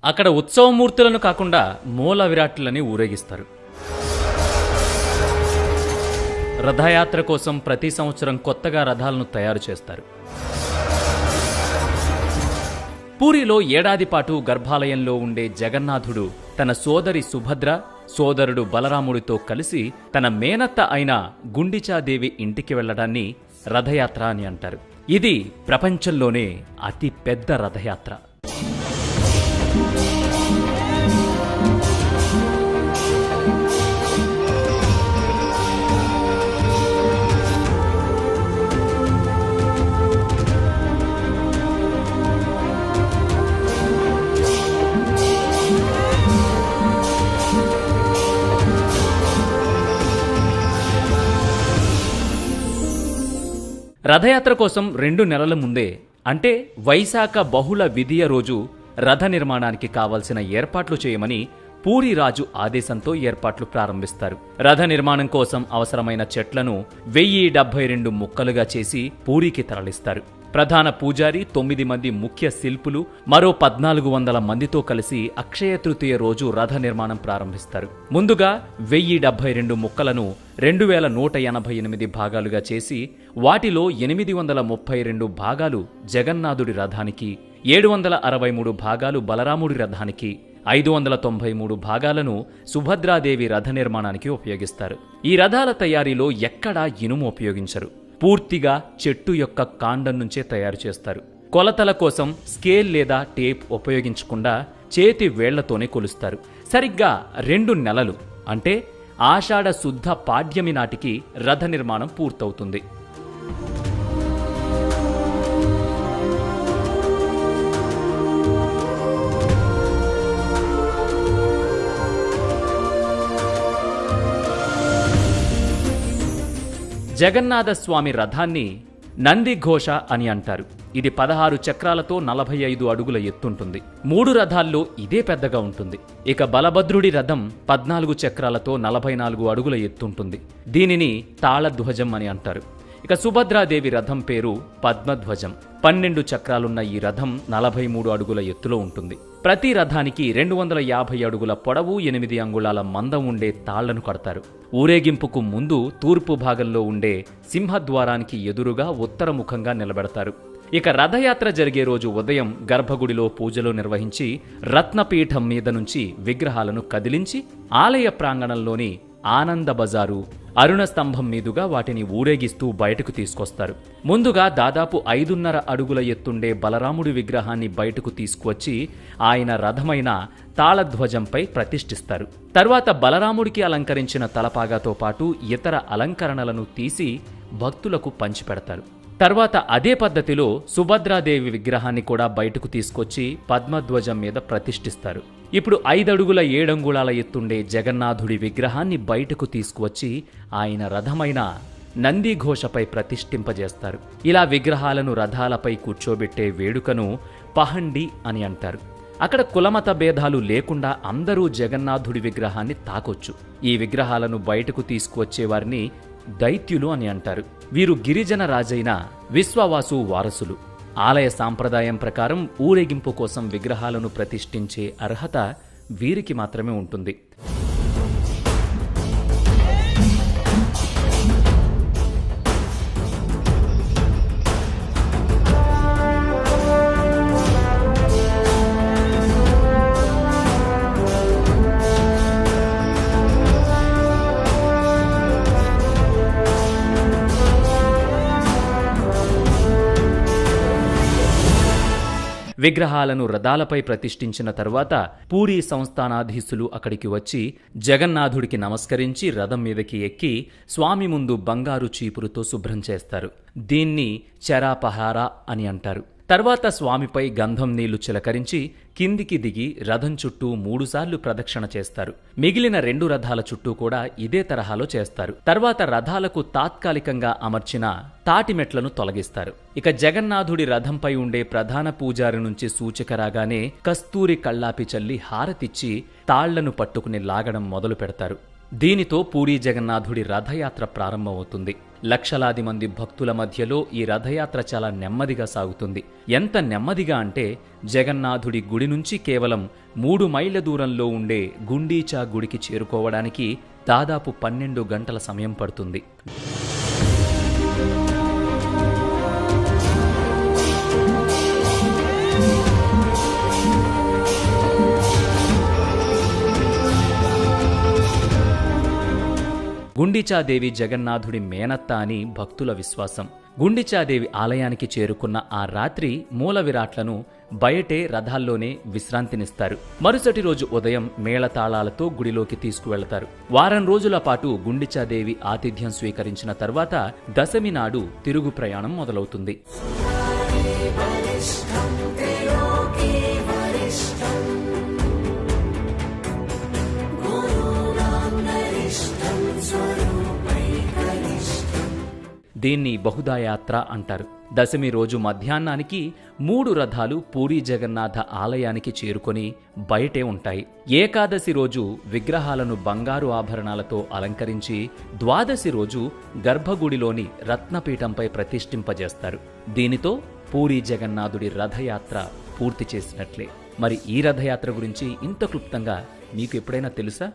అక్కడ ఉత్సవమూర్తులను కాకుండా మూల విరాట్లని ఊరేగిస్తారు. రథయాత్ర కోసం ప్రతి సంవత్సరం కొత్తగా రథాలను తయారు చేస్తారు. పూరిలో ఏడాది పాటు గర్భాలయంలో ఉండే జగన్నాథుడు తన సోదరి సుభద్ర, సోదరుడు బలరాముడితో కలిసి తన మేనత్త అయిన గుండిచాదేవి ఇంటికి వెళ్లడాన్ని రథయాత్ర అని అంటారు. ఇది ప్రపంచంలోనే అతి పెద్ద రథయాత్ర. రథయాత్ర కోసం 2 నెలల ముందే, అంటే వైశాఖ బహుళ విధియ రోజు రథ నిర్మాణానికి కావలసిన ఏర్పాట్లు చేయమని పూరి రాజు ఆదేశంతో ఏర్పాట్లు ప్రారంభిస్తారు. రథ నిర్మాణం కోసం అవసరమైన చెట్లను 1072 ముక్కలుగా చేసి పూరికి తరలిస్తారు. ప్రధాన పూజారి, 9 మంది ముఖ్య శిల్పులు, మరో 1400 మందితో కలిసి అక్షయ తృతీయ రోజు రథ నిర్మాణం ప్రారంభిస్తారు. ముందుగా 1072 ముక్కలను 2188 భాగాలుగా చేసి వాటిలో 832 భాగాలు జగన్నాథుడి రథానికి, 763 భాగాలు బలరాముడి రథానికి, 593 భాగాలను సుభద్రాదేవి రథ నిర్మాణానికి ఉపయోగిస్తారు. ఈ రథాల తయారీలో ఎక్కడా ఇనుము ఉపయోగించరు. పూర్తిగా చెట్టు యొక్క కాండం నుంచే తయారు చేస్తారు. కొలతల కోసం స్కేల్ లేదా టేప్ ఉపయోగించకుండా చేతి వేళ్లతోనే కొలుస్తారు. సరిగ్గా 2 నెలలు, అంటే ఆషాఢ శుద్ధ పాడ్యమి నాటికి రథ నిర్మాణం పూర్తవుతుంది. జగన్నాథ స్వామి రథాన్ని నందిఘోష అని అంటారు. ఇది 16 చక్రాలతో 45 అడుగుల ఎత్తుంటుంది. 3 రథాల్లో ఇదే పెద్దగా ఉంటుంది. ఇక బలభద్రుడి రథం 14 చక్రాలతో 44 అడుగుల ఎత్తుంటుంది. దీనిని తాళధ్వజం అని అంటారు. ఇక సుభద్రాదేవి రథం పేరు పద్మధ్వజం. 12 చక్రాలున్న ఈ రథం 43 అడుగుల ఎత్తులో ఉంటుంది. ప్రతి రథానికి 250 అడుగుల పొడవు, 8 అంగుళాల మందం ఉండే తాళ్లను కడతారు. ఊరేగింపుకు ముందు తూర్పు భాగంలో ఉండే సింహద్వారానికి ఎదురుగా ఉత్తరముఖంగా నిలబెడతారు. ఇక రథయాత్ర జరిగే రోజు ఉదయం గర్భగుడిలో పూజలు నిర్వహించి రత్నపీఠం మీద నుంచి విగ్రహాలను కదిలించి ఆలయ ప్రాంగణంలోని ఆనంద బజారు, అరుణ స్తంభం మీదుగా వాటిని ఊరేగిస్తూ బయటకు తీసుకొస్తారు. ముందుగా దాదాపు 5.5 అడుగుల ఎత్తుండే బలరాముడి విగ్రహాన్ని బయటకు తీసుకువచ్చి ఆయన రథమైన తాళధ్వజంపై ప్రతిష్ఠిస్తారు. తర్వాత బలరాముడికి అలంకరించిన తలపాగాతో పాటు ఇతర అలంకరణలను తీసి భక్తులకు పంచిపెడతారు. తర్వాత అదే పద్ధతిలో సుభద్రాదేవి విగ్రహాన్ని కూడా బయటకు తీసుకొచ్చి పద్మధ్వజం మీద ప్రతిష్ఠిస్తారు. ఇప్పుడు 5 అడుగుల 7 అంగుళాల ఎత్తుండే జగన్నాథుడి విగ్రహాన్ని బయటకు తీసుకువచ్చి ఆయన రథమైన నందిఘోషపై ప్రతిష్ఠింపజేస్తారు. ఇలా విగ్రహాలను రథాలపై కూర్చోబెట్టే వేడుకను పహండి అని అంటారు. అక్కడ కులమత భేదాలు లేకుండా అందరూ జగన్నాథుడి విగ్రహాన్ని తాకొచ్చు. ఈ విగ్రహాలను బయటకు తీసుకువచ్చేవారిని దైత్యులు అని అంటారు. వీరు గిరిజన రాజైన విశ్వవాసు వారసులు. ఆలయ సాంప్రదాయం ప్రకారం ఊరేగింపు కోసం విగ్రహాలను ప్రతిష్ఠించే అర్హత వీరికి మాత్రమే ఉంటుంది. విగ్రహాలను రథాలపై ప్రతిష్ఠించిన తరువాత పూరీ సంస్థానాధీశులు అక్కడికి వచ్చి జగన్నాథుడికి నమస్కరించి రథం మీదకి ఎక్కి స్వామి ముందు బంగారు చీపురుతో శుభ్రం చేస్తారు. దీన్ని చరాపహార అని అంటారు. తర్వాత స్వామిపై గంధం నీళ్లు చిలకరించి కిందికి దిగి రథం చుట్టూ 3 సార్లు ప్రదక్షిణ చేస్తారు. మిగిలిన 2 రథాల చుట్టూ కూడా ఇదే తరహాలో చేస్తారు. తర్వాత రథాలకు తాత్కాలికంగా అమర్చిన తాటిమెట్లను తొలగిస్తారు. ఇక జగన్నాథుడి రథంపై ఉండే ప్రధాన పూజారి నుంచి సూచక రాగానే కస్తూరి కళ్ళాపి చల్లి హారతిచ్చి తాళ్లను పట్టుకుని లాగడం మొదలు పెడతారు. దీనితో పూరీ జగన్నాథుడి రథయాత్ర ప్రారంభమవుతుంది. లక్షలాది మంది భక్తుల మధ్యలో ఈ రథయాత్ర చాలా నెమ్మదిగా సాగుతుంది. ఎంత నెమ్మదిగా అంటే జగన్నాథుడి గుడి నుంచి కేవలం 3 మైళ్ళ దూరంలో ఉండే గుండీచా గుడికి చేరుకోవడానికి దాదాపు 12 గంటల సమయం పడుతుంది. గుండిచాదేవి జగన్నాథుడి మేనత్త అని భక్తుల విశ్వాసం. గుండిచాదేవి ఆలయానికి చేరుకున్న ఆ రాత్రి మూల విరాట్లను బయటే రథాల్లోనే విశ్రాంతినిస్తారు. మరుసటి రోజు ఉదయం మేళతాళాలతో గుడిలోకి తీసుకువెళతారు. వారం రోజుల పాటు గుండిచాదేవి ఆతిథ్యం స్వీకరించిన తర్వాత దశమి నాడు తిరుగు ప్రయాణం మొదలవుతుంది. దీన్ని బహుదాయాత్ర అంటారు. దశమి రోజు మధ్యాహ్నానికి 3 రథాలు పూరీ జగన్నాథ ఆలయానికి చేరుకొని బయటే ఉంటాయి. ఏకాదశి రోజు విగ్రహాలను బంగారు ఆభరణాలతో అలంకరించి ద్వాదశి రోజు గర్భగుడిలోని రత్నపీఠంపై ప్రతిష్ఠింపజేస్తారు. దీనితో పూరీ జగన్నాథుడి రథయాత్ర పూర్తి చేసినట్లే. మరి ఈ రథయాత్ర గురించి ఇంత క్లుప్తంగా మీకు ఎప్పుడైనా తెలుసా?